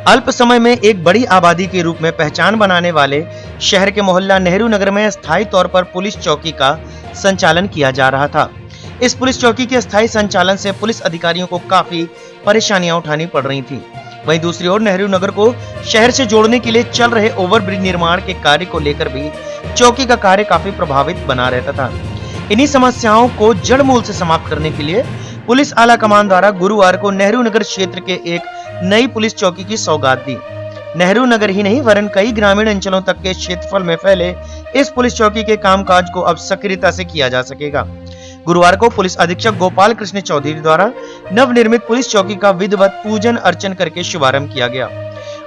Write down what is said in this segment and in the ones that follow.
अल्प समय में एक बड़ी आबादी के रूप में पहचान बनाने वाले शहर के मोहल्ला नेहरू नगर में स्थायी तौर पर पुलिस चौकी का संचालन किया जा रहा था। इस पुलिस चौकी के स्थायी संचालन से पुलिस अधिकारियों को काफी परेशानियां उठानी पड़ रही थी। वहीं दूसरी ओर नेहरू नगर को शहर से जोड़ने के लिए चल रहे ओवरब्रिज निर्माण के कार्य को लेकर भी चौकी का कार्य काफी प्रभावित बना रहता था। इन्हीं समस्याओं को जड़ मूल से समाप्त करने के लिए पुलिस आला कमान द्वारा गुरुवार को नेहरू नगर क्षेत्र के एक नई पुलिस चौकी की सौगात दी। नेहरू नगर ही नहीं वरन कई ग्रामीण अंचलों तक के क्षेत्रफल में फैले इस पुलिस चौकी के कामकाज को अब सक्रियता से किया जा सकेगा। गुरुवार को पुलिस अधीक्षक गोपाल कृष्ण चौधरी द्वारा नवनिर्मित पुलिस चौकी का विधिवत पूजन अर्चन करके शुभारंभ किया गया।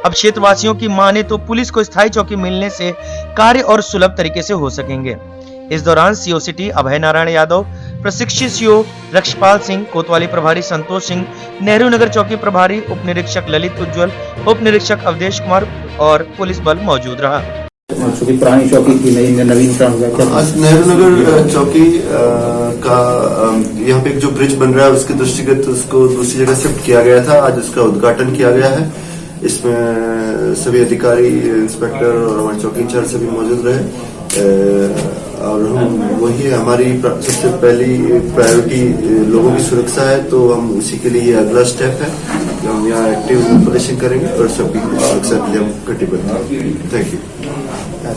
अब क्षेत्रवासियों की माने तो पुलिस को स्थायी चौकी मिलने से कार्य और सुलभ तरीके से हो सकेंगे। इस दौरान सीओ सिटी अभय नारायण यादव, प्रशिक्षित सीओ रक्षपाल सिंह, कोतवाली प्रभारी संतोष सिंह, नेहरू नगर चौकी प्रभारी उप निरीक्षक ललित उज्जवल, उप निरीक्षक अवधेश कुमार और पुलिस बल मौजूद रहा। पुरानी चौकी की नवीनीकरण आज नेहरू नगर चौकी का यहाँ पे एक जो ब्रिज बन रहा है उसके दृष्टिगत उसको दूसरी जगह शिफ्ट किया गया था। आज उसका उद्घाटन किया गया है। इसमें सभी अधिकारी, इंस्पेक्टर और हमारे चौकी इंचार्ज सभी मौजूद रहे और हम वही हमारी सबसे पहली प्रायोरिटी लोगों की सुरक्षा है, तो हम उसी के लिए अगला स्टेप है कि हम यहाँ एक्टिव ऑपरेशन करेंगे और सबकी सुरक्षा के लिए हम कटिबद्ध हैं। Thank you.